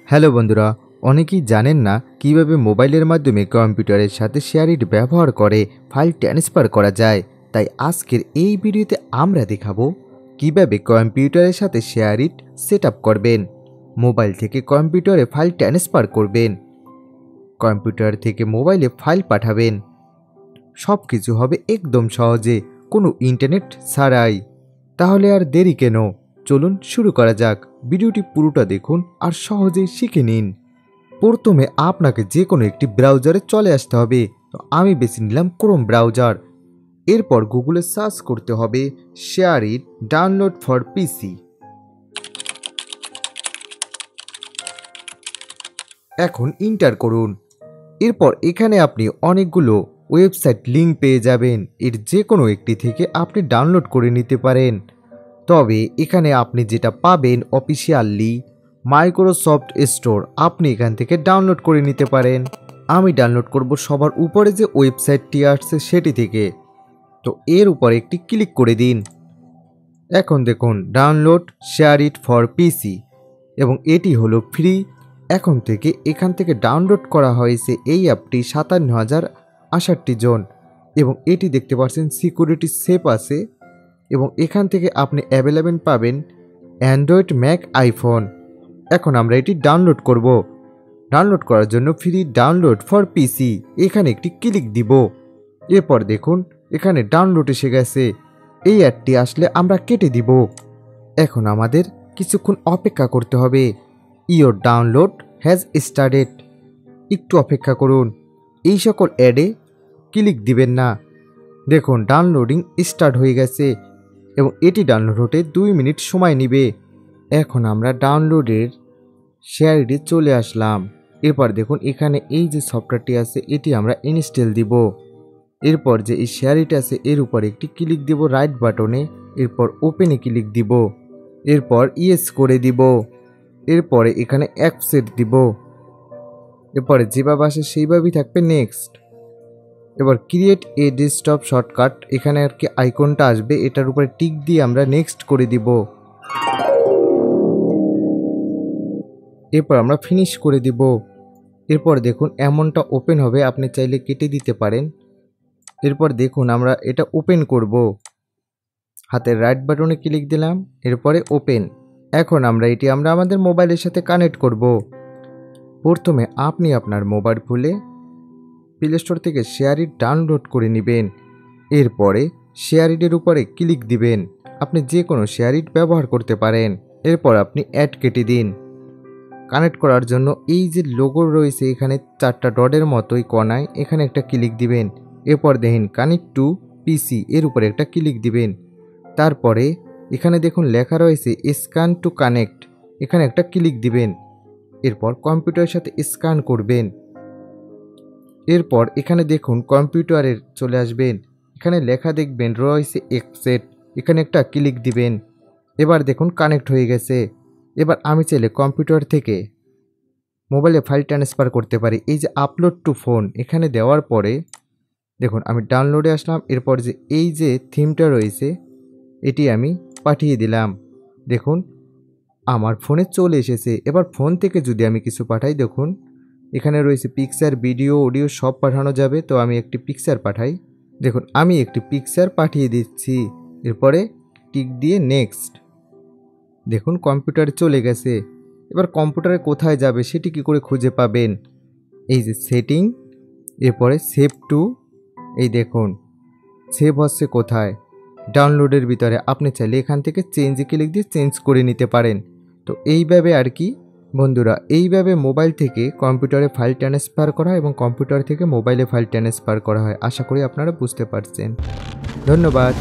Hello বন্ধুরা, অনেকেই জানেন না কিভাবে মোবাইলের মাধ্যমে কম্পিউটারের সাথে শেয়ার ব্যবহার করে ফাইল ট্রান্সফার করা যায়। তাই আজকের এই ভিডিওতে আমরা দেখাবো কিভাবে কম্পিউটারের সাথে শেয়ার সেট আপ করবেন, মোবাইল থেকে কম্পিউটারে ফাইল ট্রান্সফার করবেন, কম্পিউটার থেকে মোবাইলে ফাইল পাঠাবেন। সব কিছু হবে একদম সহজে, কোনো ইন্টারনেট ছাড়াই। তাহলে আর দেরি কেন, চলুন শুরু করা যাক। ভিডিওটি পুরোটা দেখুন আর সহজেই শিখে নিন। প্রথমে আপনাকে যে কোনো একটি ব্রাউজারে চলে আসতে হবে। তো আমি বেছে নিলাম ক্রোম ব্রাউজার। এরপর গুগলে সার্চ করতে হবে শেয়ার ইট ডাউনলোড ফর পিসি। এখন ইন্টার করুন। এরপর এখানে আপনি অনেকগুলো ওয়েবসাইট লিঙ্ক পেয়ে যাবেন। এর যে কোনো একটি থেকে আপনি ডাউনলোড করে নিতে পারেন। তবে এখানে আপনি যেটা পাবেন অফিসিয়ালি মাইক্রোসফট স্টোর, আপনি এখান থেকে ডাউনলোড করে নিতে পারেন। আমি ডাউনলোড করব সবার উপরে যে ওয়েবসাইটটি আসছে সেটি থেকে। তো এর উপরে একটি ক্লিক করে দিন। এখন দেখুন ডাউনলোড শেয়ার ইট ফর পিসি এবং এটি হলো ফ্রি। এখন থেকে এখান থেকে ডাউনলোড করা হয়েছে এই অ্যাপটি 57,068 জন এবং এটি দেখতে পাচ্ছেন সিকিউরিটি সেফ আছে এবং এখান থেকে আপনি অ্যাভেলেবেল পাবেন অ্যান্ড্রয়েড, ম্যাক, আইফোন। এখন আমরা এটি ডাউনলোড করব। ডাউনলোড করার জন্য ফ্রি ডাউনলোড ফর পিসি এখানে একটি ক্লিক দিব। এরপর দেখুন এখানে ডাউনলোড এসে গেছে। এই অ্যাডটি আসলে আমরা কেটে দিব। এখন আমাদের কিছুক্ষণ অপেক্ষা করতে হবে। Your download has started. একটু অপেক্ষা করুন, এই সকল অ্যাডে ক্লিক দিবেন না। দেখুন ডাউনলোডিং স্টার্ট হয়ে গেছে এবং এটি ডাউনলোড হতে 2 মিনিট সময় নেবে। এখন আমরা ডাউনলোডের শেয়ারে চলে আসলাম। এরপর দেখুন এখানে এই যে সফটওয়্যারটি আছে এটি আমরা ইনস্টল দিব। এরপর যে এই শেয়ারটি আছে এর উপর একটি ক্লিক দিব রাইট বাটনে। এরপর ওপেনে ক্লিক দিব। এরপর ইয়েস করে দিব। এরপরে এখানে অ্যাকসেপ্ট দিব। এরপরে যেভাবে আসে সেইভাবেই থাকবে নেক্সট। এবার ক্রিয়েট এ ডেস্কটপ শর্টকাট, এখানে আর কি আইকনটা আসবে, এটার উপরে টিক দিয়ে আমরা নেক্সট করে দিব। এরপর আমরা ফিনিশ করে দিব। এরপর দেখুন এমনটা ওপেন হবে, আপনি চাইলে কেটে দিতে পারেন। এরপর দেখুন আমরা এটা ওপেন করব। হাতের রাইট বাটনে ক্লিক দিলাম, এরপরে ওপেন। এখন আমরা এটি আমাদের মোবাইলের সাথে কানেক্ট করব। প্রথমে আপনি আপনার মোবাইল খুলে প্লে স্টোর থেকে শেয়ার ইট ডাউনলোড করে নেবেন। এরপরে শেয়ার ইটের উপরে ক্লিক দিবেন। আপনি যে কোনো শেয়ার ইট ব্যবহার করতে পারেন। এরপর আপনি অ্যাড কেটে দিন। কানেক্ট করার জন্য এই যে লোগো রয়েছে এখানে 4টা ডটের মতোই কোণায়, এখানে একটা ক্লিক দিবেন। এরপর দেখেন কানেক্ট টু পিসি, এর উপরে একটা ক্লিক দিবেন। তারপরে এখানে দেখুন লেখা রয়েছে স্ক্যান টু কানেক্ট, এখানে একটা ক্লিক দিবেন। এরপর কম্পিউটারের সাথে স্ক্যান করবেন। এরপর এখানে দেখুন কম্পিউটারের চলে আসবেন। এখানে লেখা দেখবেন রয়েছে অ্যাকসেপ্ট, এখানে একটা ক্লিক দিবেন। এবার দেখুন কানেক্ট হয়ে গেছে। এবার আমি চাইলে কম্পিউটার থেকে মোবাইলে ফাইল ট্রান্সফার করতে পারি। এই যে আপলোড টু ফোন এখানে দেওয়ার পরে দেখুন আমি ডাউনলোডে আসলাম। এরপর যে এই যে থিমটা রয়েছে এটি আমি পাঠিয়ে দিলাম। দেখুন আমার ফোনে চলে এসেছে। এবার ফোন থেকে যদি আমি কিছু পাঠাই, দেখুন এখানে রয়েছে পিকচার, ভিডিও, অডিও সব পাঠানো যাবে। তো আমি একটি পিকচার পাঠাই। দেখুন আমি একটি পিকচার পাঠিয়ে দিচ্ছি। এরপরে টিক দিয়ে নেক্সট। দেখুন কম্পিউটারে চলে গেছে। এবার কম্পিউটারে কোথায় যাবে সেটি কি করে খুঁজে পাবেন? এই যে সেটিং, এরপরে সেভ টু, এই দেখুন সেভ হচ্ছে কোথায়, ডাউনলোডের ভিতরে। আপনি চাইলে এখান থেকে চেঞ্জে ক্লিক দিয়ে চেঞ্জ করে নিতে পারেন। তো এইভাবে আর কি বন্ধুরা, এইভাবে মোবাইল থেকে কম্পিউটারে ফাইল ট্রান্সফার করা এবং কম্পিউটার থেকে মোবাইলে ফাইল ট্রান্সফার করা হয়। আশা করি আপনারা বুঝতে পারছেন। ধন্যবাদ।